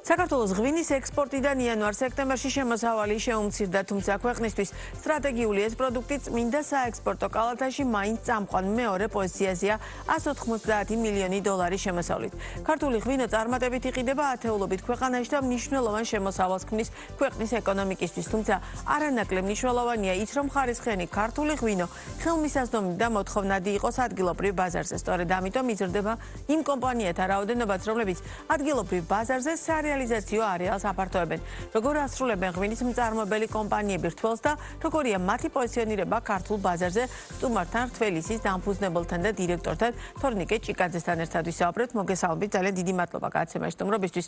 საქართველოს ღვინის ექსპორტიდან იანვარ-სექტემბერში შემოსავალი შეუმცირდა, თუმცა ქვეყნისთვის სტრატეგიული ეს პროდუქტი წმინდა საექსპორტო კალათაში მაინც წამყვან მეორე პოზიციაზეა 190 მილიონი დოლარის შემოსავლით. ქართული ღვინო წარმატებით იყიდება ათეულობით ქვეყანაში და მნიშვნელოვან შემოსავალს ქმნის ქვეყნის ეკონომიკისთვის, თუმცა არანაკლებ მნიშვნელოვანია ის, რომ ხარისხიანი ქართული ღვინო ხელმისაწვდომი და მოთხოვნადი იყოს ადგილობრივ ბაზარზე. სწორედ ამიტომ იზრდება იმ კომპანიათა რაოდენობაც, რომლებიც ადგილობრივ ბაზარზე რეალიზაციო არეალს აფართოებენ. როგორ ასრულებენ ღვინის მწარმოებელი კომპანიები რთველს და როგორია მათი პოზიციონირება ქართულ ბაზარზე, სტუმართან რთველისის დამფუძნებელთან და დირექტორთან თორნიკე ჭიკაძესთან ერთად ვისაუბრეთ. მოგესალმებით, ძალიან დიდი მადლობა გაცემაში სტუმრობისთვის.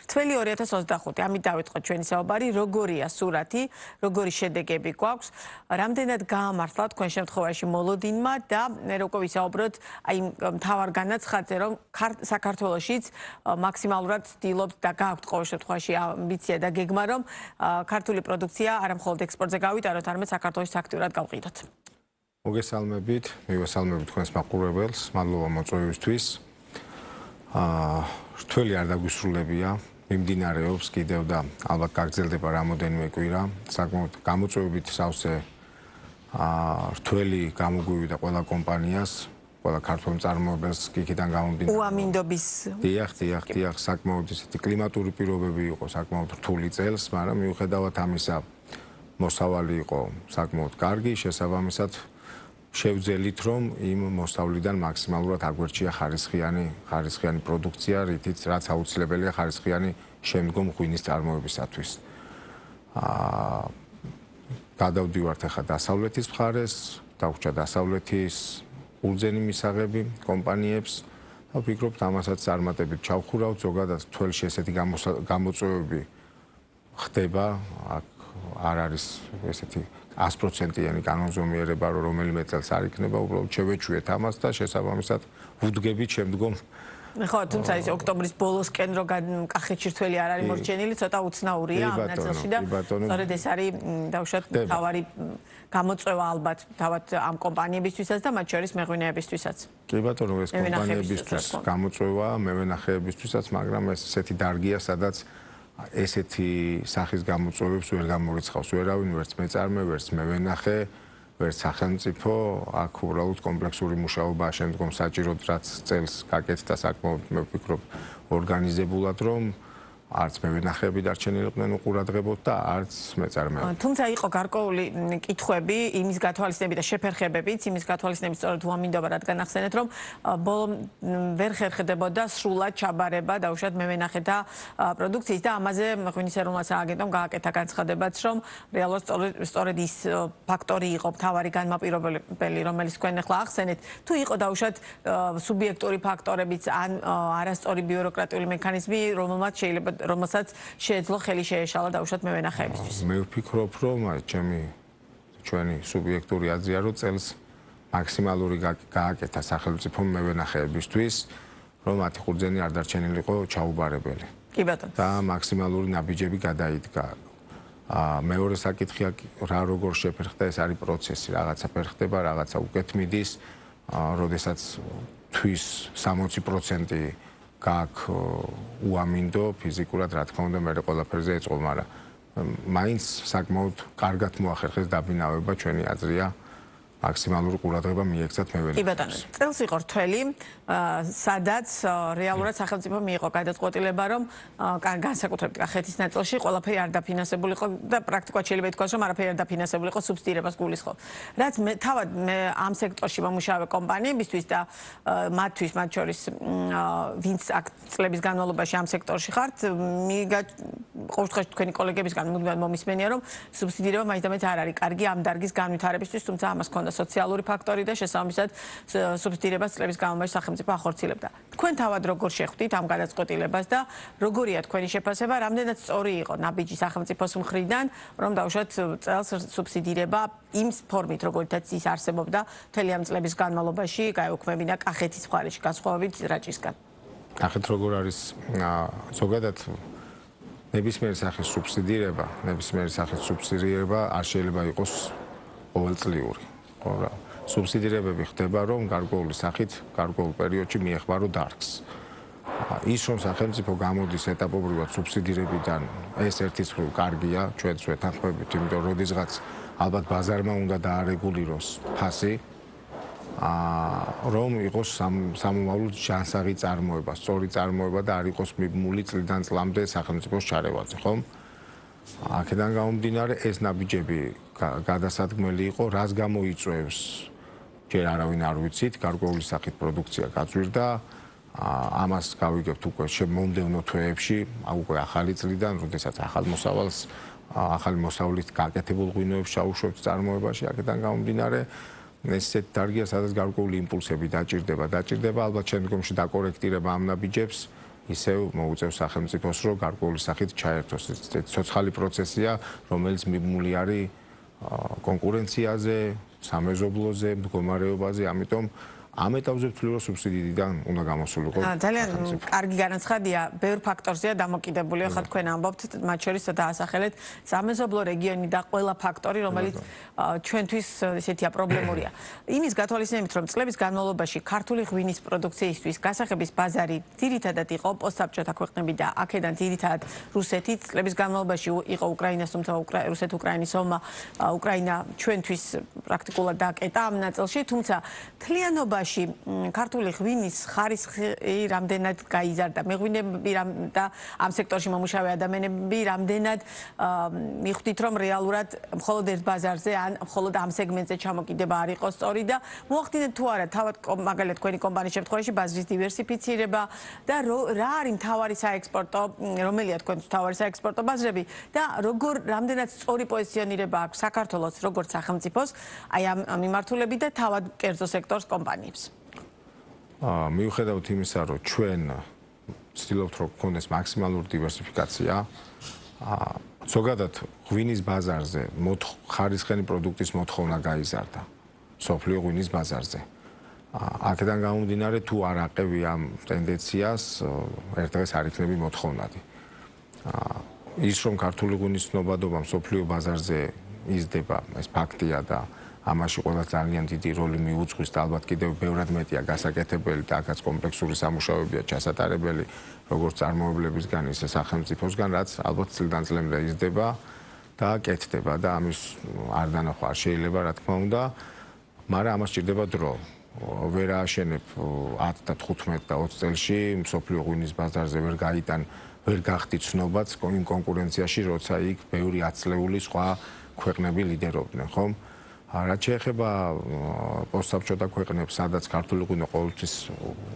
რთველი 2025, ამით დავიწყოთ ჩვენი საუბარი, როგორია სურათი, როგორი შედეგები გვაქვს, რამდენად გაამართლა თქვენ შემთხვევაში მოლოდინმა და როგორ ვისაუბროთ აი მთავარ განაცხადზე, რომ საქართველოშიც მაქსიმალურად ცდილობთ და გააქვთ ყოველ შემთხვევაში ამბიცია და გეგმა, რომ ქართული პროდუქცია არა მხოლოდ ექსპორტზე გავიტაროთ, არამედ საქართველოს აქტიურად გავყიდოთ. მოგესალმებით, მივესალმებით თქვენს მაყურებელს, მადლობა მოწვევისთვის. რთველი არ დაგვისრულებია, მიმდინარეობს კიდევ და ალბათ გაგრძელდება რამოდენიმე კვირა, საკმაოდ გამოწვევებით სავსე რთველი გამოგვივიდა ყველა კომპანიას, ყველა ქართულ მწარმოებელს იქიდან გამომდინარე. უამინდობის. დიახ, საკმაოდ ისეთი კლიმატური პირობები იყო, საკმაოდ რთული წელს, მაგრამ მიუხედავად ამისა მოსავალი იყო საკმაოდ კარგი, შესაბამისად შევძელით, რომ იმ მოსავლიდან მაქსიმალურად აგვერჩია ხარისხიანი პროდუქცია, რაც აუცილებელია ხარისხიანი შემდგომ ღვინის წარმოებისათვის. გადავდივართ ახლა დასავლეთის მხარეს, დაგვჭა დასავლეთის ურძენი მისაღები კომპანიებს და ვფიქრობთ ამასაც წარმატებით ჩავხურავთ, ზოგადად თველში ესეთი გამოწვევები ხდება, აქ არ არის ესეთი 100%-იანი კანონზომიერება, რომ რომელიმე წელს არ იქნება, უბრალოდ შევეჩვიეთ ამას და შესაბამისად ვუდგებით შემდგომ. ხო, თუმცა ის ოქტომბრის ბოლოსკენ რო კახეთში რთველი არ არის მორჩენილი, ცოტა უცნაურია ამ ნაწილში და სწორედ ეს არის დავუშვათ თავარი გამოწვევა ალბათ თავად ამ კომპანიებისთვისაც და მათ შორის მეღვინეებისთვისაც. კი ბატონო, ეს კომპანიებისთვის გამოწვევა, მევენახეებისთვისაც, მაგრამ ეს ესეთი დარგია, სადაც ესეთი სახის გამოწვევებს ვერ გამორიცხავს ვერავინ, ვერც მეწარმე, ვერც მევენახე, ვერც სახელმწიფო, აქ უბრალოდ კომპლექსური მუშაობაა შემდგომ საჭიროდ, რაც წელს გაკეთდა საკმაოდ, მე ვფიქრობ, ორგანიზებულად, რომ არც მევენახეები დარჩენილიყვნენ უყურადღებოდ და არც მეწარმეები. თუმცა იყო გარკვეული კითხვები, იმის გათვალისწინებით და შეფერხებებიც, იმის გათვალისწინებით სწორედ უამინდობა, რადგან ახსენეთ, რომ ბოლომ ვერ ხერხდებოდა სრულად ჩაბარება დაუშვათ მევენახეთა პროდუქციის და ამაზე ღვინის ეროვნულ სააგენტომ გააკეთა განცხადებაც, რომ რეალურად სწორედ ის ფაქტორი იყო მთავარი განმაპირობებელი, რომელიც თქვენ ახლა ახსენეთ, თუ იყო დაუშვათ სუბიექტური ფაქტორებიც ან არასწორი ბიუროკრატიული მექანიზმი, რომელსაც შეეძლო ხელი შეეშალა დაუშვათ მევენახეებისთვის. მე ვფიქრობ, რომ ჩვენი სუბიექტური აზრია, რომ წელს მაქსიმალური გააკეთა სახელმწიფო მევენახეებისთვის, რომ მათი ხურძენი არ დარჩენილიყო ჩაუბარებელი. კი ბატონო. და მაქსიმალური ნაბიჯები გადაიდგა. მეორე საკითხია, რა როგორ შეფერხდა, ეს არის პროცესი, რაღაცა ფერხდება, რაღაცა უკეთ მიდის, როდესაც თვის 60% გააქვს უამინდო ფიზიკურად, რა თქმა უნდა, მე ყველაფერზე ეწყო, მაგრამ მაინც საკმაოდ კარგად მოახერხეს დაბინავება, ჩვენი აზრია, მაქსიმალური ყურადღება მიექცათ მევენახეებს. კი ბატონო, წელს იყო რთველი, სადაც რეალურად სახელმწიფო მიიღო გადაწყვეტილება, რომ განსაკუთრებით კახეთის ნაწილში ყველაფერი არ დაფინანსებული იყო და პრაქტიკულად შეიძლება ითქვას, რომ არაფერი არ დაფინანსებული იყო, სუბსიდირებას გულისხმობ. რაც თავად ამ სექტორში მომუშავე კომპანიებისთვის და მათთვის, მათ შორის ვინც აქ წლების განმავლობაში ამ სექტორში ხართ, ყოველ შემთხვევაში თქვენი კოლეგებისგან მუდმივად მომისმენია, რომ სუბსიდირება მაინც და მაინც არ არის კარგი ამ დარგის განვითარებისთვის, თუმცა ამას ქონდა სოციალური ფაქტორი და შესაბამისად სუბსიდირებას წლების განმავლობაში სახელმწიფო ახორციელებდა. თქვენ თავად როგორ შეხვდით ამ გადაწყვეტილებას და როგორია თქვენი შეფასება, რამდენად სწორი იყო ნაბიჯი სახელმწიფოს მხრიდან, რომ დაუშვათ წელს სუბსიდირება იმ ფორმით, როგორითაც ის არსებობდა მთელი ამ წლების განმავლობაში, გაეუქმებინა კახეთის მხარეში, განსხვავებით რაჭისგან. კახეთ როგორ არის ზოგადად ნებისმიერი სახის სუბსიდირება არ შეიძლება იყოს ყოველწლიური. სუბსიდირებები ხდება, რომ გარკვეული სახით, გარკვეულ პერიოდში მიეხმარო დარგს. ის რომ სახელმწიფო გამოდის ეტაპობრივად სუბსიდირებიდან, ეს ერთის მხრივ კარგია, ჩვენც ვეთანხმებით, იმიტომ რომ როდესღაც ალბათ ბაზარმა უნდა დაარეგულიროს ფასი, რომ იყოს სამომავლოდ ჯანსაღი წარმოება, სწორი წარმოება და არ იყოს მიბმული წლიდან წლამდე სახელმწიფოს ჩარევაზე, ხომ? აქედან გამომდინარე, ეს ნაბიჯები გადასადგმელი იყო, რას გამოიწვევს, ჯერ არავინ არ ვიცით, გარკვეული სახით პროდუქცია გაძვირდა, ამას გავიგებთ უკვე შემომდევნო თვეებში, უკვე ახალი წლიდან, როდესაც ახალი მოსავლით გაკეთებულ ღვინოებს ჩაუშვებთ წარმოებაში, აქედან გამომდინარე, ესეთ დარგია, სადაც გარკვეული იმპულსები დაჭირდება, ალბათ შემდგომში დაკორექტირება ამ ნაბიჯებს ისევ მოუწევს სახელმწიფოს, რომ გარკვეული სახით ჩაერთოს. ეს ცოცხალი პროცესია, რომელიც მიბმული არის კონკურენციაზე, სამეზობლოზე, მდგომარეობაზე, ამიტომ ამ ეტაპზე ვთვლი, რომ სუბსიდიიდან უნდა გამოსულიყო. ძალიან კარგი განაცხადია, ბევრ ფაქტორზეა დამოკიდებული, ახლა თქვენ ამბობთ, მათ შორის დაასახელეთ სამეზობლო რეგიონი და ყველა ფაქტორი, რომელიც ჩვენთვის ესეთია პრობლემურია. იმის გათვალისწინებით, რომ წლების განმავლობაში ქართული ღვინის პროდუქციისთვის გასახების ბაზარი ძირითადად იყო პოსტსაბჭოთა ქვეყნები და აქედან ძირითადად რუსეთი, წლების განმავლობაში იყო უკრაინას, თუმცა რუსეთ-უკრაინის ომმა უკრაინა ჩვენთვის პრაქტიკულად დააკეტა ამ ნაწილში, თუმცა თლიანობაში ქართული ღვინის ხარისხი რამდენად გაიზარდა, მეღვინეები და ამ სექტორში მომუშავე ადამიანები რამდენად მიხვდით, რომ რეალურად მხოლოდ ერთ ბაზარზე ან მხოლოდ ამ სეგმენტზე ჩამოკიდება არ იყოს სწორი და მოახდინეთ თუ არა თავად მაგალითად თქვენი კომპანიის შემთხვევაში ბაზრის დივერსიფიცირება და რა არის მთავარი საექსპორტო, რომელია თქვენთვის მთავარი საექსპორტო ბაზრები და რამდენად სწორი პოზიციონირება აქვს საქართველოს როგორც სახელმწიფოს აი ამ მიმართულებით და თავად კერძო სექტორს კომპანიებს. მიუხედავად იმისა, რომ ჩვენ ვცდილობთ, რომ გქონდეს მაქსიმალური დივერსიფიკაცია, ზოგადად ღვინის ბაზარზე ხარისხიანი პროდუქტის მოთხოვნა გაიზარდა. სოფლიო ღვინის ბაზარზე. აქედან გამომდინარე, თუ არ აყევი ამ ტენდენციას, ერთ დღეს არ იქნები მოთხოვნადი. ის რომ ქართული ღვინის ცნობადობა სოფლიო ბაზარზე იზრდება, ეს ფაქტია და ამაში ყველა ძალიან დიდი როლი მიუძღვის და ალბათ კიდევ ბევრად მეტია გასაკეთებელი და აქაც კომპლექსური სამუშაოებია ჩასატარებელი, როგორც წარმოებლებისგან, ისე სახელმწიფოსგან, რაც ალბათ წლიდან წლამდე იზრდება და კეთდება და ამის არ დანახვა შეიძლება, რა თქმა უნდა, მაგრამ ამას სჭირდება დრო. ვერ ააშენებ 10 და 15 და 20 წელში მსოფლიო ღვინის ბაზარზე ვერ გახდი ცნობაც იმ კონკურენციაში, როცა იქ ბევრი ათწლეული სხვა ქვეყნები ლიდერობდნენ, ხომ? რაც შეეხება პოსტსაბჭოთა ქვეყნებს, სადაც ქართული ღვინო ყოველთვის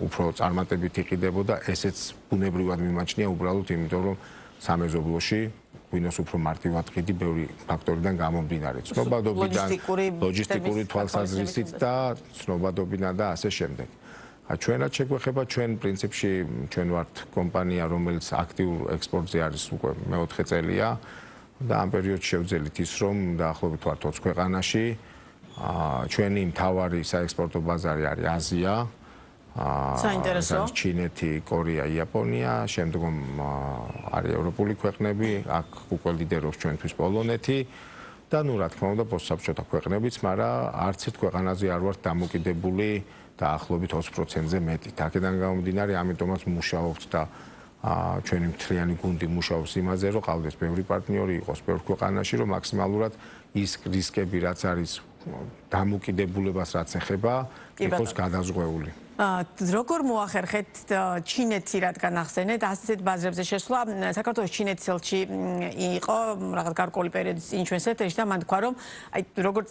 უფრო წარმატებით იყიდებოდა, ესეც ბუნებრივად მიმაჩნია უბრალოდ იმიტომ, რომ სამეზობლოში ღვინოს უფრო მარტივად ყიდი ბევრი ფაქტორიდან გამომდინარე. ცნობადობიდან, ლოჯისტიკური თვალსაზრისით და ცნობადობიდან და ასე შემდეგ. ჩვენად შეგვეხება, ჩვენ პრინციპში ჩვენ ვართ კომპანია, რომელიც აქტიურ ექსპორტზე არის უკვე მეოთხე წელია. და ამ პერიოდში შევძელით ის, რომ დაახლოებით ვართ 20 ქვეყანაში. ჩვენი მთავარი საექსპორტო ბაზარი არის აზია. საინტერესო. ჩინეთი, კორეა, იაპონია, შემდგომ არის ევროპული ქვეყნები, აქ უკვე ლიდერობს ჩვენთვის პოლონეთი და ნუ რა თქმა უნდა პოსტსაბჭოთა ქვეყნებიც, მაგრამ არც ერთ ქვეყანაზე არ ვართ დამოკიდებული დაახლოებით 20%-ზე მეტი. აქედან გამომდინარე, ამიტომაც მუშაობთ და ჩვენი მთლიანი გუნდი მუშაობს იმაზე, რომ ყავდეს ბევრი პარტნიორი, იყოს ბევრ ქვეყანაში, რომ მაქსიმალურად ის რისკები, რაც არის დამოკიდებულებას რაც ეხება, იყოს გადაზღვეული. როგორ მოახერხეთ ჩინეთი, რადგან ახსენეთ, ასეთ ბაზრებზე შესვლა, საქართველოს ჩინეთის ელჩი იყო რაღაც გარკვეული პერიოდის წინ ჩვენს ეთერში და მან თქვა, რომ აი როგორც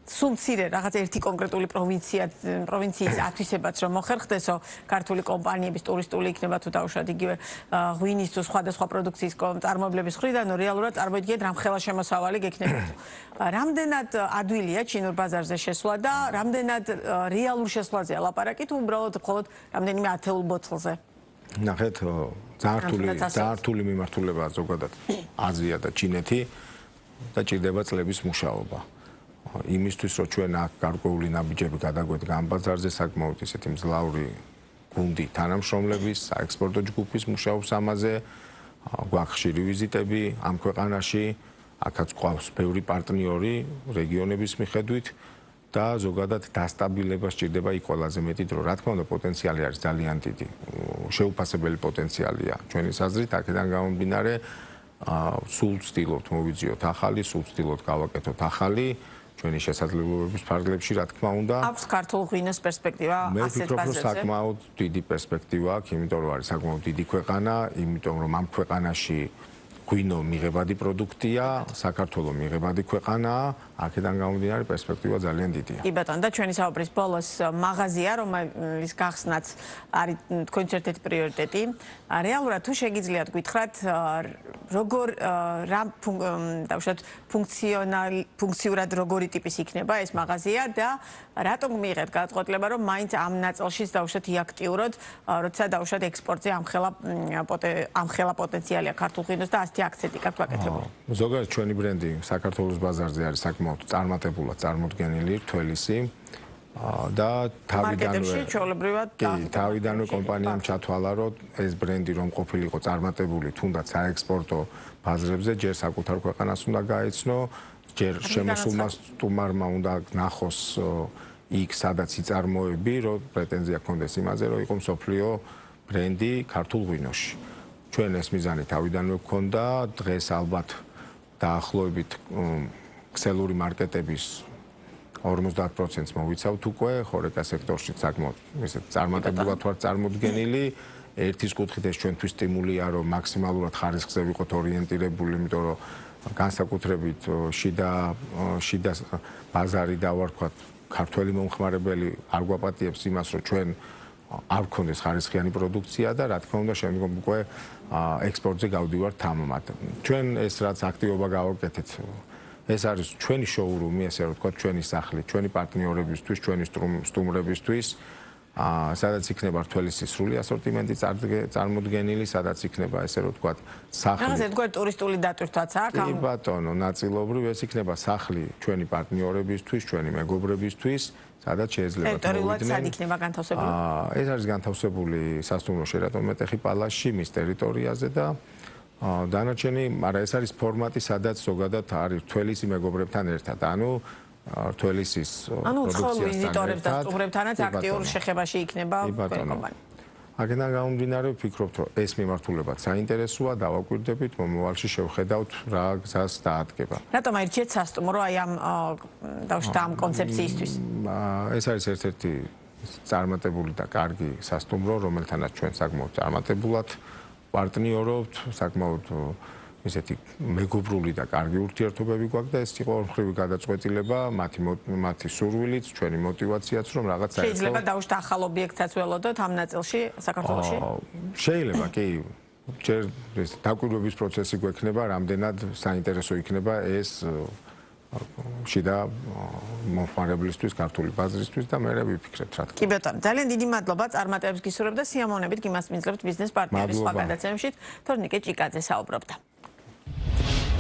სულ მცირე რაღაც ერთი კონკრეტული პროვინციის ათვისებაც რომ მოხერხდესო, ქართული კომპანიების ტურისტული იქნება თუ დაუშვათ იგივე ღვინის თუ სხვადასხვა პროდუქციის წარმოებლების მხრიდან, რეალურად წარმოიდგინეთ რამხელა შემოსავალი გექნებოდა. რამდენად ადვილია ჩინურ ბაზარზე შესვლა და რამდენად რეალურ შესვლაზეა ლაპარაკი თუ უბრალოდ მხოლოდ რამდენიმე ათეულ ბოთლზე? ნახეთ, ძართული მიმართულებაა ზოგადად აზია და ჩინეთი და ჭირდება წლების მუშაობა. იმისთვის, რომ ჩვენ აქ გარკვეული ნაბიჯები გადაგვედგა ამ ბაზარზე, საკმაოდ ისეთი მძლავრი გუნდი თანამშრომლების, საექსპორტო ჯგუფის მუშაობს ამაზე, გვაქვს ხშირი ვიზიტები ამ ქვეყანაში, აქაც გვყავს ბევრი პარტნიორი რეგიონების მიხედვით და ზოგადად დასტაბილება სჭირდება იქ ყველაზე მეტი დრო. რა თქმა უნდა, პოტენციალი არის ძალიან დიდი. შეუფასებელი პოტენციალია ჩვენი საზრით, აქედან გამომდინარე, სულ ვცდილობთ მოვიძიოთ ახალი, სულ ვცდილობთ გავაკეთოთ ახალი ჩვენი შესაძლებლობების ფარგლებში, რა თქმა უნდა. აქვს ქართულ ღვინოს პერსპექტივა მე ასეთ ვფიქრობ, რომ ბაზებზე? საკმაოდ დიდი პერსპექტივა აქვს, იმიტომ რომ არის საკმაოდ დიდი ქვეყანა, იმიტომ რომ ამ ქვეყანაში ღვინო მიღებადი პროდუქტია, საქართველოს მიღებადი ქვეყანაა, აქედან გამომდინარე პერსპექტივა ძალიან დიდია. კი ბატონო, და ჩვენი საუბრის ბოლოს მაღაზია, რომლის გახსნაც არის თქვენი ერთ-ერთი პრიორიტეტი. რეალურად თუ შეგიძლიათ გითხრათ, როგორ დავუშვათ ფუნქციურად როგორი ტიპის იქნება ეს მაღაზია და რატომ მიიღეთ გადაწყვეტილება, რომ მაინც ამ ნაწილშიც დავუშვათ იაქტიუროთ, როცა დავუშვათ ექსპორტზე ამხელა პოტენციალია ქართულ ღვინოს და ასეთი აქცენტი გაქვთ გაკეთებული. ზოგადად ჩვენი ბრენდი საქართველოს ბაზარზე არის საკმაოდ წარმატებულად წარმოდგენილი რთველისი და თავიდანვე კომპანიამ ჩათვალა, რომ ეს ბრენდი რომ ყოფილიყო წარმატებული თუნდაც საექსპორტო ბაზრებზე, ჯერ საკუთარ ქვეყანას უნდა გაეცნო, ჯერ შემოსულმა სტუმარმა უნდა ნახოს იქ სადაც იწარმოები, რომ პრეტენზია ქონდეს იმაზე, რომ იყო მსოფლიო ბრენდი ქართულ ღვინოში. ჩვენ ეს მიზანი თავიდანვე გქონდა, დღეს ალბათ დაახლოებით ქსელური მარკეტების 50%-ს მოვიცავთ უკვე, ხორეკა სექტორში საკმაოდ ისეთ წარმატებულად ვარ წარმოდგენილი. ერთის კუთხით ეს ჩვენთვის სტიმულია, რომ მაქსიმალურად ხარისხზე ვიყოთ ორიენტირებული, იმიტომ რომ განსაკუთრებით შიდა ბაზარი და ვარქვათ ქართველი მომხმარებელი არ გვაპატიებს იმას, რომ ჩვენ არ გქონდეს ხარისხიანი პროდუქცია და რა თქმა უნდა შემდგომ უკვე ექსპორტზე გავდივართ თამამად. ჩვენ ეს რაც აქტივობა გავაკეთეთ, ეს არის ჩვენი შოურუმი, ესე რომ ვთქვათ, ჩვენი სახლი, ჩვენი პარტნიორებისთვის, ჩვენი სტუმრებისთვის, სადაც იქნება რთველის სრული ასორტიმენტი წარმოდგენილი, სადაც იქნება ესე რომ ვთქვათ, სახლი. რაღაცა თქვენ ტურისტული დატვირთვაც აქვს? კი ბატონო, ნაწილობრივ ეს იქნება სახლი ჩვენი პარტნიორებისთვის, ჩვენი მეგობრებისთვის, სადაც შეიძლება ტერიტორიულად სად იქნება განთავსებული? ეს არის განთავსებული სასტუმრო შერატონ მეტეხი პალასში, მის ტერიტორიაზე და დანარჩენი, მაგრამ ეს არის ფორმატი, სადაც ზოგადად არის რთველისი მეგობრებთან ერთად. ანუ რთველისის ვიზიტორებს და სტუმრებთანაც აქტიურ შეხებაში იქნება კომპანია. აქედან გამომდინარე, ვფიქრობთ, რომ ეს მიმართულებაც საინტერესოა, დავაკვირდებით, მომავალში შევხედავთ რა გზას დაადგება. რატომ აირჩიეთ სასტუმრო აი ამ კონცეფციისთვის? ეს არის ერთ-ერთი წარმატებული და კარგი სასტუმრო, რომელთანაც ჩვენ საკმაოდ წარმატებულად პარტნიორობთ, საკმაოდ ისეთი მეგობრული და კარგი ურთიერთობები გვაქვს და ეს იყო ორმხრივი გადაწყვეტილება, მათი სურვილიც, ჩვენი мотиваციაც, რომ რაღაც საერთო შეიძლება დაუშვათ ახალ ობიექტსაც ველოდოთ ამ ნაწილში საქართველოში? შეიძლება, კი. ჯერ ეს დაკვირვების პროცესი გვექნება, რამდენად საინტერესო იქნება ეს შიდა მომხმარებლისთვის, ქართული ბაზრისთვის და მე ვიფიქრეთ რა თქმა უნდა. კი ბატონო, ძალიან დიდი მადლობა, წარმატებებს გისურვებთ და სიამოვნებით გიმასპინძლებთ ბიზნეს პარტნიორის სხვა გადაცემებში. თორნიკე ჭიკაძე საუბრობდა.